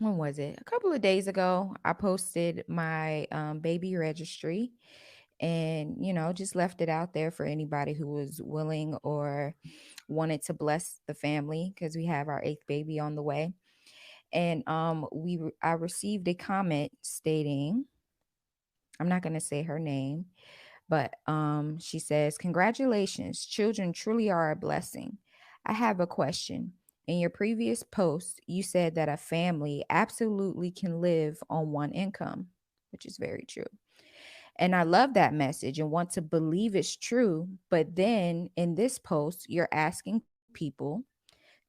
when was it? A couple of days ago, I posted my baby registry and, just left it out there for anybody who was willing or wanted to bless the family because we have our eighth baby on the way. And I received a comment stating, I'm not going to say her name, but she says, "Congratulations, children truly are a blessing. I have a question. In your previous post, you said that a family absolutely can live on one income, which is very true. And I love that message and want to believe it's true. But then in this post, you're asking people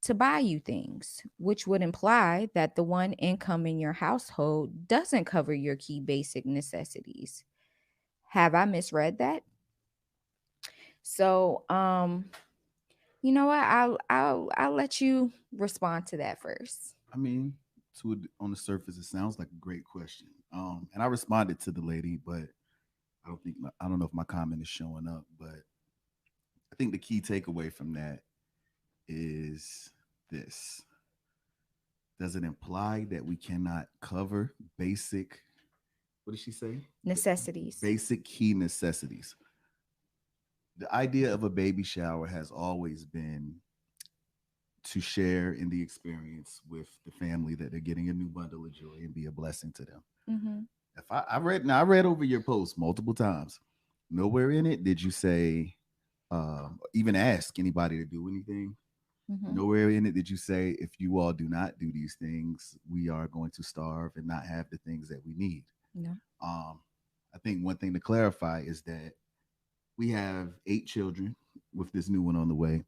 to buy you things, which would imply that the one income in your household doesn't cover your key basic necessities. Have I misread that?" So, you know what? I'll let you respond to that first. I mean, on the surface, it sounds like a great question. And I responded to the lady, but I don't know if my comment is showing up, but I think the key takeaway from that is this. Does it imply that we cannot cover basic, what did she say? Necessities. Basic key necessities. The idea of a baby shower has always been to share in the experience with the family that they're getting a new bundle of joy and be a blessing to them. Mm-hmm. If I read over your post multiple times. Nowhere in it did you say, even ask anybody to do anything. Mm-hmm. Nowhere in it did you say, if you all do not do these things, we are going to starve and not have the things that we need. No. Um, I think one thing to clarify is that we have 8 children with this new one on the way,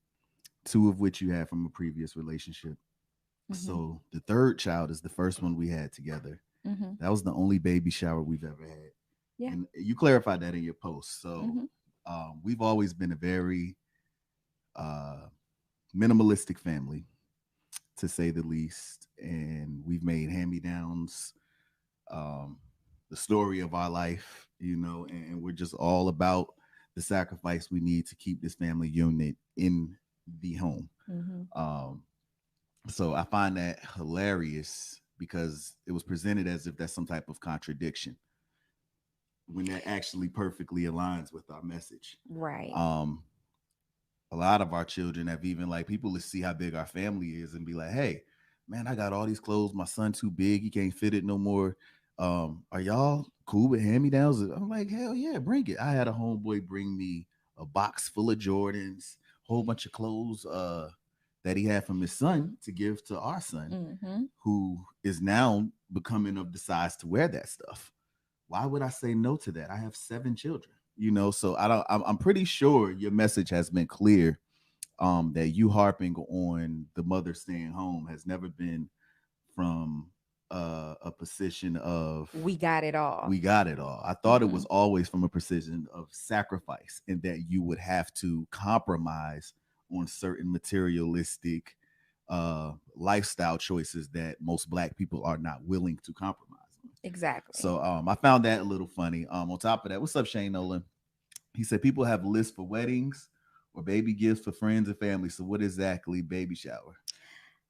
two of which you had from a previous relationship. Mm-hmm. So the third child is the first one we had together. Mm-hmm. That was the only baby shower we've ever had. Yeah. And you clarified that in your post. So Mm-hmm. we've always been a very uh, minimalistic family, to say the least. And we've made hand me downs, um, the story of our life, and we're just all about the sacrifice we need to keep this family unit in the home. Mm-hmm. Um, so I find that hilarious because it was presented as if that's some type of contradiction when that actually perfectly aligns with our message. Right. Um, a lot of our children have even like people to see how big our family is and be like, hey, man, I got all these clothes. My son too big. He can't fit it no more. Are y'all cool with hand-me-downs? I'm like, hell yeah, bring it. I had a homeboy bring me a box full of Jordans, whole bunch of clothes that he had from his son to give to our son, Mm-hmm. who is now becoming of the size to wear that stuff. Why would I say no to that? I have 7 children, so I don't, I'm pretty sure your message has been clear, that you harping on the mother staying home has never been from a position of We got it all. we got it all. I thought it Mm-hmm. was always from a position of sacrifice and that you would have to compromise on certain materialistic lifestyle choices that most black people are not willing to compromise on. Exactly. So I found that a little funny. On top of that, what's up, Shane Nolan? He said people have lists for weddings or baby gifts for friends and family. So what exactly baby shower?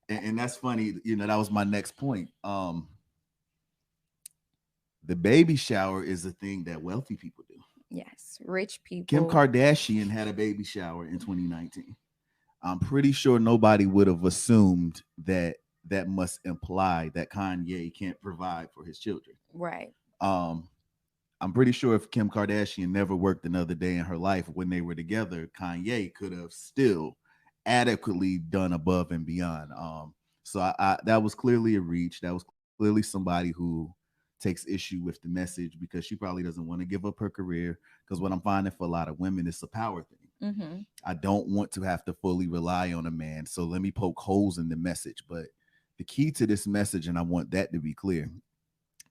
And that's funny. That was my next point. The baby shower is a thing that wealthy people do. Yes. Rich Kim people. Kardashian had a baby shower in 2019. I'm pretty sure nobody would have assumed that that must imply that Kanye can't provide for his children. Right. Um, I'm pretty sure if Kim Kardashian never worked another day in her life when they were together, Kanye could have still adequately done above and beyond. So that was clearly a reach. That was clearly somebody who takes issue with the message because she probably doesn't want to give up her career. Because what I'm finding for a lot of women, it's a power thing. Mm-hmm. I don't want to have to fully rely on a man. So let me poke holes in the message. But the key to this message, and I want that to be clear,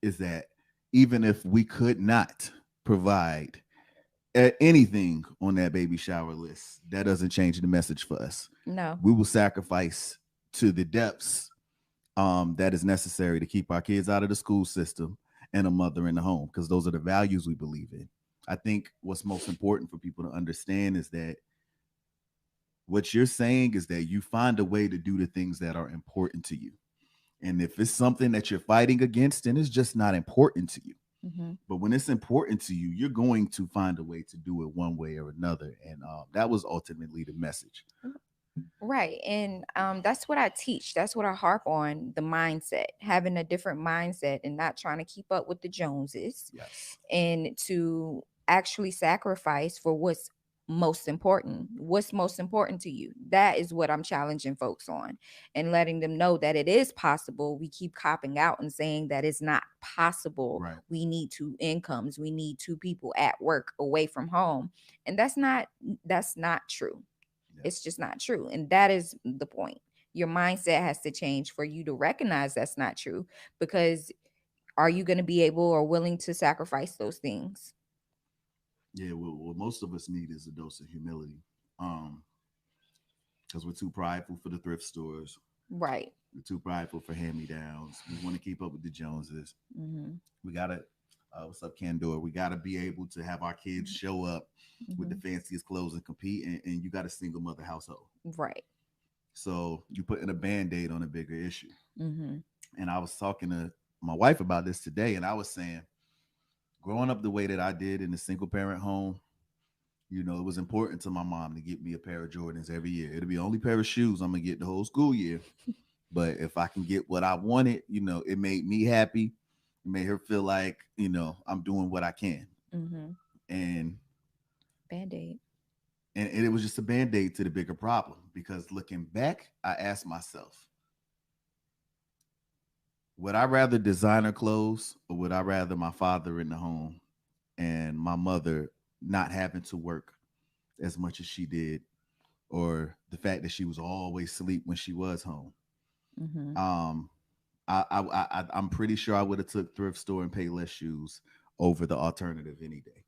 is that even if we could not provide anything on that baby shower list, that doesn't change the message for us. No. We will sacrifice to the depths that is necessary to keep our kids out of the school system and a mother in the home, because those are the values we believe in. I think what's most important for people to understand is that what you're saying is that you find a way to do the things that are important to you. And if it's something that you're fighting against, then it's just not important to you. Mm-hmm. But when it's important to you, you're going to find a way to do it one way or another. And that was ultimately the message. Right. And that's what I teach. That's what I harp on, the mindset, having a different mindset and not trying to keep up with the Joneses, Yes. and to actually sacrifice for what's most important. What's most important to you? That is what I'm challenging folks on, and letting them know that it is possible. We keep copping out and saying that it's not possible. Right. We need two incomes. We need two people at work away from home. And that's not true. Yeah. It's just not true. And that is the point. Your mindset has to change for you to recognize that's not true, because are you going to be able or willing to sacrifice those things? Yeah. Well, what most of us need is a dose of humility. Um, because we're too prideful for the thrift stores. Right. We're too prideful for hand-me-downs. We want to keep up with the Joneses. Mm-hmm. We gotta, what's up, Candor? We gotta be able to have our kids show up with the Mm-hmm. fanciest clothes and compete. And you got a single mother household, Right. so you putting a band-aid on a bigger issue. Mm-hmm. And I was talking to my wife about this today, and I was saying, growing up the way that I did in a single parent home, it was important to my mom to get me a pair of Jordans every year. It'll be the only pair of shoes I'm gonna get the whole school year. But if I can get what I wanted, it made me happy. It made her feel like, I'm doing what I can. Mm-hmm. And Band-aid. and it was just a band-aid to the bigger problem. Because looking back, I asked myself, would I rather designer clothes, or would I rather my father in the home and my mother not having to work as much as she did, or the fact that she was always asleep when she was home? Mm-hmm. Um, I'm pretty sure I would have took thrift store and Payless shoes over the alternative any day.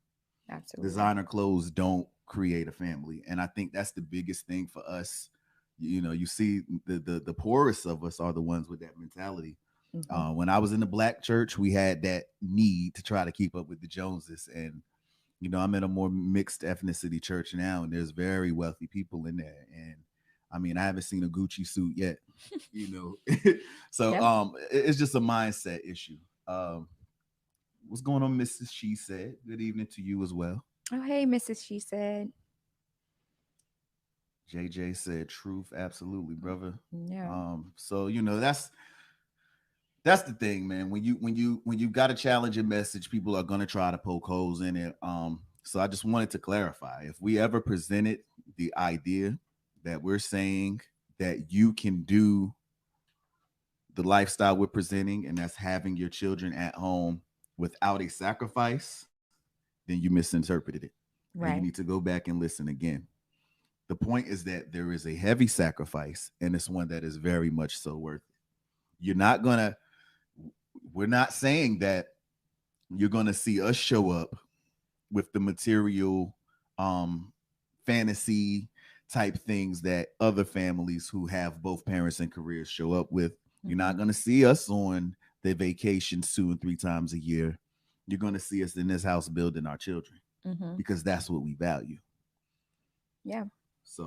Absolutely. Designer clothes don't create a family, and I think that's the biggest thing for us. You see, the poorest of us are the ones with that mentality. Mm-hmm. When I was in the black church, we had that need to try to keep up with the Joneses, and I'm in a more mixed ethnicity church now, and there's very wealthy people in there, and I mean, I haven't seen a Gucci suit yet, you know. So Yep. it's just a mindset issue. Um, what's going on, Mrs. She said? Good evening to you as well. Oh, hey, Mrs. She said. JJ said truth, absolutely, brother. Yeah. So that's the thing, man. When you got a challenging message, people are gonna try to poke holes in it. So I just wanted to clarify, if we ever presented the idea that we're saying that you can do the lifestyle we're presenting, and that's having your children at home without a sacrifice, then you misinterpreted it. And you Right. need to go back and listen again. The point is that there is a heavy sacrifice, and it's one that is very much so worth it. You're not gonna, we're not saying that you're gonna see us show up with the material, um, fantasy type things that other families who have both parents and careers show up with. You're Mm-hmm. not going to see us on the vacations 2 and 3 times a year. You're going to see us in this house building our children, Mm-hmm. because that's what we value. Yeah. So